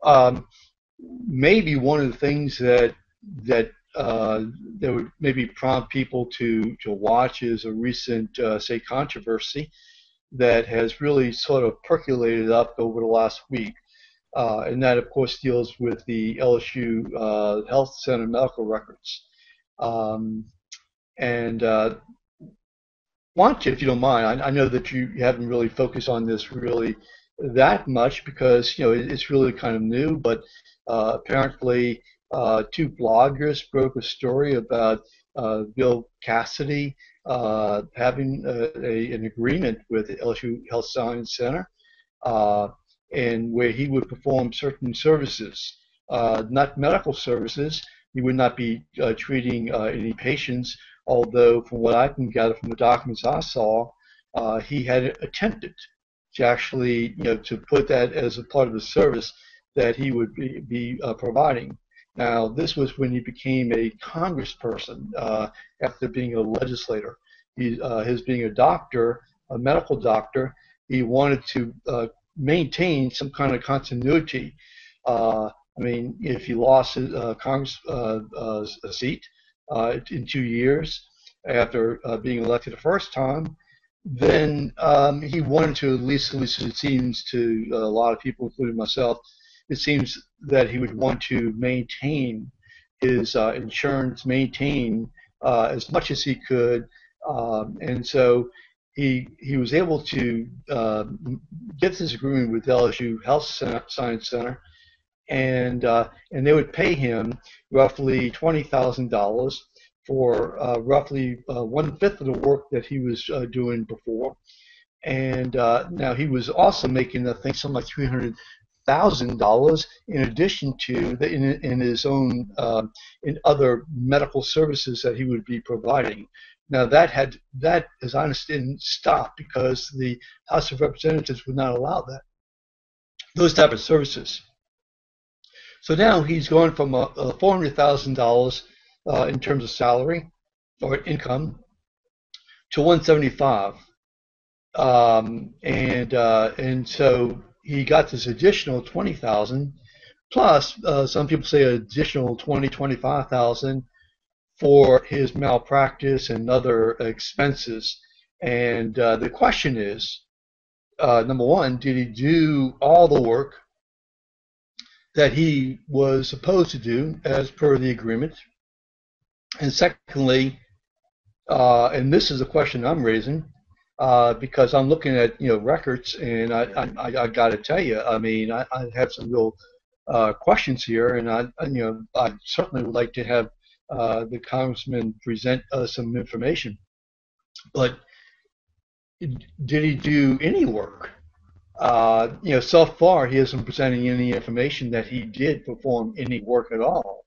um, maybe one of the things that would maybe prompt people to watch is a recent, say, controversy that has really sort of percolated up over the last week. And that, of course, deals with the LSU Health Center medical records. And why don't you, if you don't mind, I know that you haven't really focused on this really that much because, it's really kind of new, but apparently two bloggers broke a story about Bill Cassidy having an agreement with the LSU Health Science Center, and where he would perform certain services, not medical services. He would not be treating any patients, although from what I can gather from the documents I saw, he had attempted to actually, to put that as a part of the service that he would be providing. Now, this was when he became a congressperson after being a legislator. His being a doctor, a medical doctor, he wanted to maintain some kind of continuity. I mean, if he lost his Congress seat in 2 years after being elected the first time, then he wanted to, at least it seems to a lot of people, including myself, it seems that he would want to maintain his insurance, maintain as much as he could, and so he was able to get this agreement with LSU Health Science Center, and they would pay him roughly $20,000 for roughly 1/5 of the work that he was doing before. And now he was also making, I think, something like $300,000 in addition to in his own in other medical services that he would be providing. Now that, as I understand, stopped because the House of Representatives would not allow those type of services. So now he's going from $400,000 in terms of salary or income to $175,000, and so he got this additional $20,000 plus some people say an additional $25,000 for his malpractice and other expenses. And the question is, number one, did he do all the work that he was supposed to do as per the agreement? And secondly, and this is a question I'm raising because I'm looking at records, and I got to tell you, I mean, I have some real questions here, and I certainly would like to have the congressman present some information. But did he do any work? So far he isn't presenting any information that he did perform any work at all.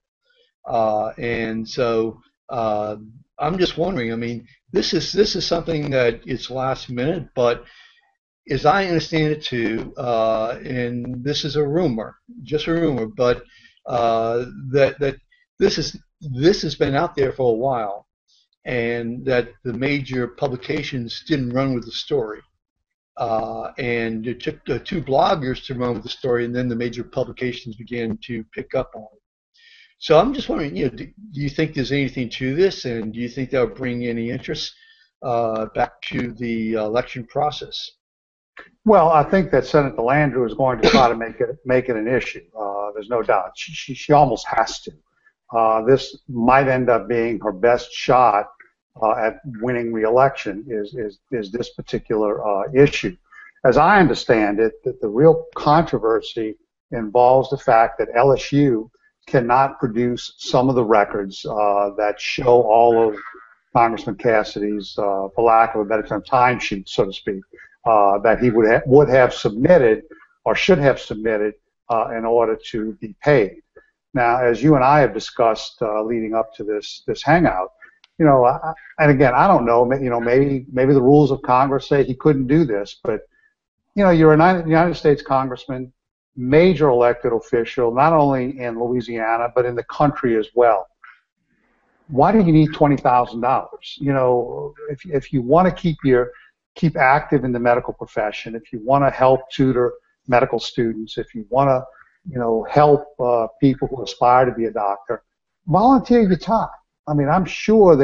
And so I'm just wondering. I mean, this is something that it's last minute, but as I understand it too, and this is a rumor, just a rumor, but that this has been out there for a while, and that the major publications didn't run with the story. And it took the two bloggers to run with the story, and then the major publications began to pick up on it. So I'm just wondering, do you think there's anything to this, and do you think that would bring any interest back to the election process? Well, I think that Senator Landrieu is going to try to make it an issue. There's no doubt. She almost has to. This might end up being her best shot at winning re-election is this particular issue. As I understand it, that the real controversy involves the fact that LSU cannot produce some of the records that show all of Congressman Cassidy's, for lack of a better term, timesheet, so to speak, that he would have submitted or should have submitted in order to be paid. Now, as you and I have discussed leading up to this hangout, and again, I don't know, maybe the rules of Congress say he couldn't do this, but you're a United States congressman, major elected official, not only in Louisiana but in the country as well. Why do you need $20,000? If you want to keep active in the medical profession, if you want to help tutor medical students, if you want to help people who aspire to be a doctor, volunteer your time. I mean, I'm sure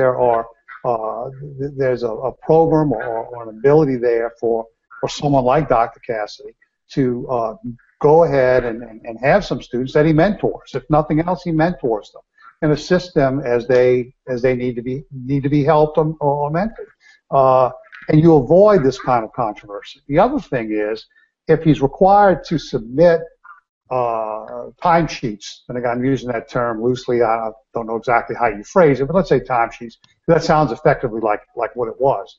there's a program or an ability there for someone like Dr. Cassidy to go ahead and have some students that he mentors. If nothing else, he mentors them and assists them as they need to be helped or mentored. And you avoid this kind of controversy. The other thing is, if he's required to submit timesheets, and again, I'm using that term loosely. I don't know exactly how you phrase it, but let's say timesheets. That sounds effectively like what it was.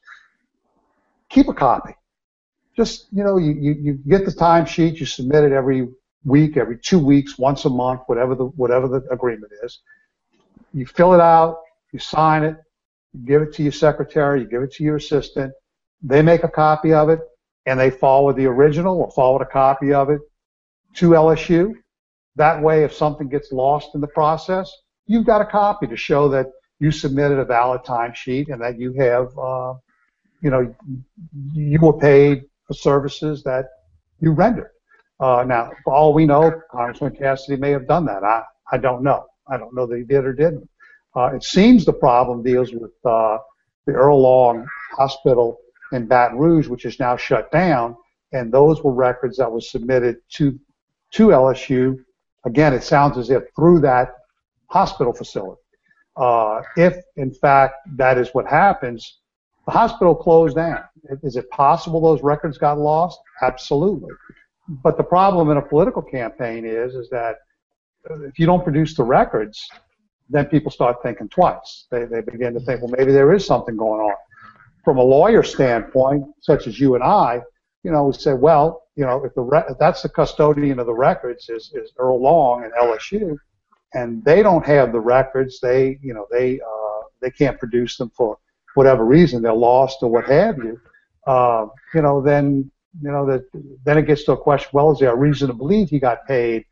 Keep a copy. Just, you get the timesheet, you submit it every week, every 2 weeks, once a month, whatever the agreement is. You fill it out, you sign it, you give it to your secretary, you give it to your assistant. They make a copy of it, and they forward the original or forward a copy of it to LSU. That way, if something gets lost in the process, you've got a copy to show that you submitted a valid timesheet and that you have, you were paid for services that you rendered. Now, for all we know, Congressman Cassidy may have done that. I don't know. I don't know that he did or didn't. It seems the problem deals with the Earl Long Hospital in Baton Rouge, which is now shut down, and those were records that were submitted to LSU. Again, it sounds as if through that hospital facility. If, in fact, that is what happens, the hospital closed down. Is it possible those records got lost? Absolutely. But the problem in a political campaign is that if you don't produce the records, then people start thinking twice. They begin to think, well, maybe there is something going on. From a lawyer standpoint, such as you and I, we say, well, if that's the custodian of the records is Earl Long and LSU, and they don't have the records, they can't produce them for whatever reason, they're lost or what have you, then it gets to a question, well, is there a reason to believe he got paid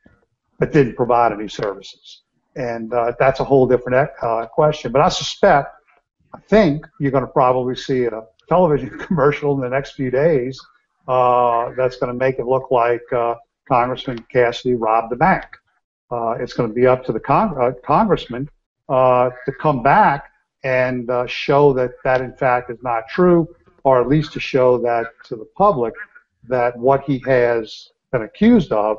but didn't provide any services? And that's a whole different question. But I think you're going to probably see a television commercial in the next few days that's going to make it look like Congressman Cassidy robbed the bank. It's going to be up to the congressman to come back and show that in fact is not true, or at least to show that to the public that what he has been accused of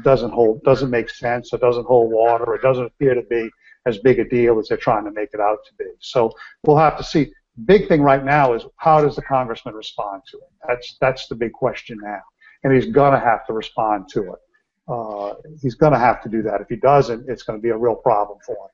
doesn't make sense, or doesn't hold water, or doesn't appear to be as big a deal as they're trying to make it out to be. So we'll have to see. Big thing right now is, how does the congressman respond to it? That's the big question now, and he's going to have to respond to it. He's going to have to do that. If he doesn't, it's going to be a real problem for him.